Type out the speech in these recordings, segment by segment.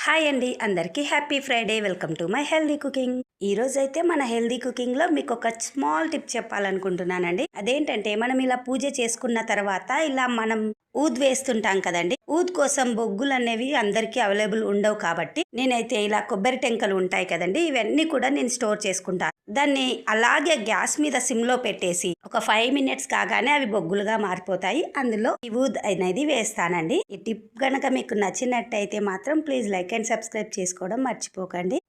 Hi అండి, అందరికీ happy Friday. Welcome to my healthy cooking. ఈ రోజైతే మన హెల్దీ కుకింగ్ లో మీకు ఒక స్మాల్ టిప్ చెప్పాలనుకుంటున్నానండి. అదేంటంటే మనం ఇలా పూజ చేసుకున్న తర్వాత ఇలా మనం ఊద్ వేస్తుంటాం కదండి. ఊద్ కోసం బొగ్గులు అనేవి అందరికీ అవైలబుల్ ఉండవు కాబట్టి నేనైతే ఇలా కొబ్బరి టెంకలు ఉంటాయి కదండి, ఇవన్నీ కూడా నేను స్టోర్ చేసుకుంటాను. దాన్ని అలాగే గ్యాస్ మీద సిమ్ లో పెట్టేసి ఒక 5 మినిట్స్ కాగానే అవి బొగ్గులుగా మారిపోతాయి. అందులో ఈ ఊద్ అనేది వేస్తానండి. ఈ టిప్ గనక మీకు నచ్చినట్టయితే మాత్రం ప్లీజ్ లైక్ అండ్ సబ్స్క్రైబ్ చేసుకోవడం మర్చిపోకండి.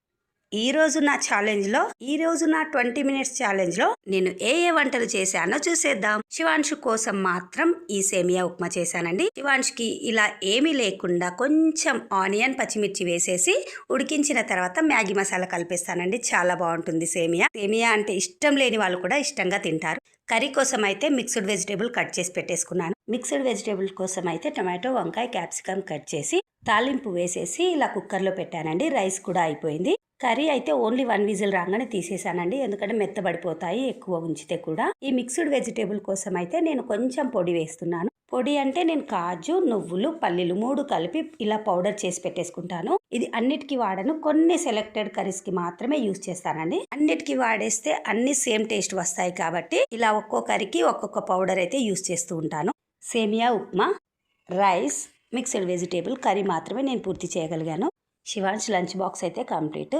ఈ రోజు నా 20 మినిట్స్ ఛాలెంజ్ లో నేను ఏ వంటలు చేశానో చూసేద్దాం. శివాంశు కోసం మాత్రం ఈ సేమియా ఉప్మా చేశానండి. శివాంశుకి ఇలా ఏమీ లేకుండా కొంచెం ఆనియన్ పచ్చిమిర్చి వేసేసి ఉడికించిన తర్వాత మ్యాగీ మసాలా కలిపేస్తానండి. చాలా బాగుంటుంది సేమియా అంటే ఇష్టం లేని వాళ్ళు కూడా ఇష్టంగా తింటారు. కర్రీ కోసం అయితే మిక్స్డ్ వెజిటేబుల్ కట్ చేసి పెట్టేసుకున్నాను. మిక్స్డ్ వెజిటేబుల్ కోసం అయితే టమాటో, వంకాయ, క్యాప్సికమ్ కట్ చేసి తాలింపు వేసేసి ఇలా కుక్కర్లో పెట్టానండి. రైస్ కూడా అయిపోయింది. కర్రీ అయితే ఓన్లీ 1 విజిల్ రాగానే తీసేసానండి, ఎందుకంటే మెత్తబడిపోతాయి ఎక్కువ ఉంచితే కూడా. ఈ మిక్స్డ్ వెజిటేబుల్ కోసం అయితే నేను కొంచెం పొడి వేస్తున్నాను. పొడి అంటే నేను కాజు, నువ్వులు, పల్లీలు 3 కలిపి ఇలా పౌడర్ చేసి పెట్టేసుకుంటాను. ఇది అన్నిటికీ వాడను, కొన్ని సెలెక్టెడ్ కర్రీస్ కి మాత్రమే యూజ్ చేస్తానండి. అన్నిటికీ వాడేస్తే అన్ని సేమ్ టేస్ట్ వస్తాయి కాబట్టి ఇలా ఒక్కో కర్రీకి ఒక్కొక్క పౌడర్ అయితే యూజ్ చేస్తూ ఉంటాను. Semiya upma, rice, mixed vegetable curry మాత్రమే నేను పూర్తి చేయగలిగాను. శివాంశ్ లంచ్ బాక్స్ అయితే కంప్లీట్.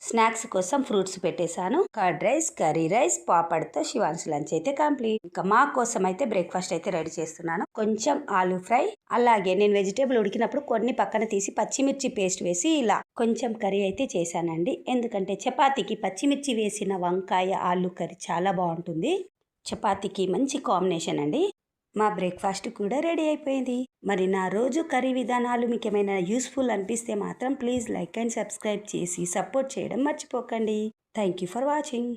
స్నాక్స్ కోసం ఫ్రూట్స్ పెట్టేశాను. కర్డ్ రైస్, కర్రీ రైస్, పాపడ్తో శివాంశ్ లంచ్ అయితే కంప్లీట్. ఇంకా మా కోసం అయితే బ్రేక్ఫాస్ట్ అయితే రెడీ చేస్తున్నాను. కొంచెం ఆలూ ఫ్రై, అలాగే నేను వెజిటేబుల్ ఉడికినప్పుడు కొన్ని పక్కన తీసి పచ్చిమిర్చి పేస్ట్ వేసి ఇలా కొంచెం కర్రీ అయితే చేశానండి. ఎందుకంటే చపాతీకి పచ్చిమిర్చి వేసిన వంకాయ ఆలూ కర్రీ చాలా బాగుంటుంది. చపాతీకి మంచి కాంబినేషన్ అండి. మా బ్రేక్ఫాస్ట్ కూడా రెడీ అయిపోయింది. మరి నా రోజు కర్రీ విధానాలు మీకు ఏమైనా యూస్ఫుల్ అనిపిస్తే మాత్రం ప్లీజ్ లైక్ అండ్ సబ్స్క్రైబ్ చేసి సపోర్ట్ చేయడం మర్చిపోకండి. Thank you for watching.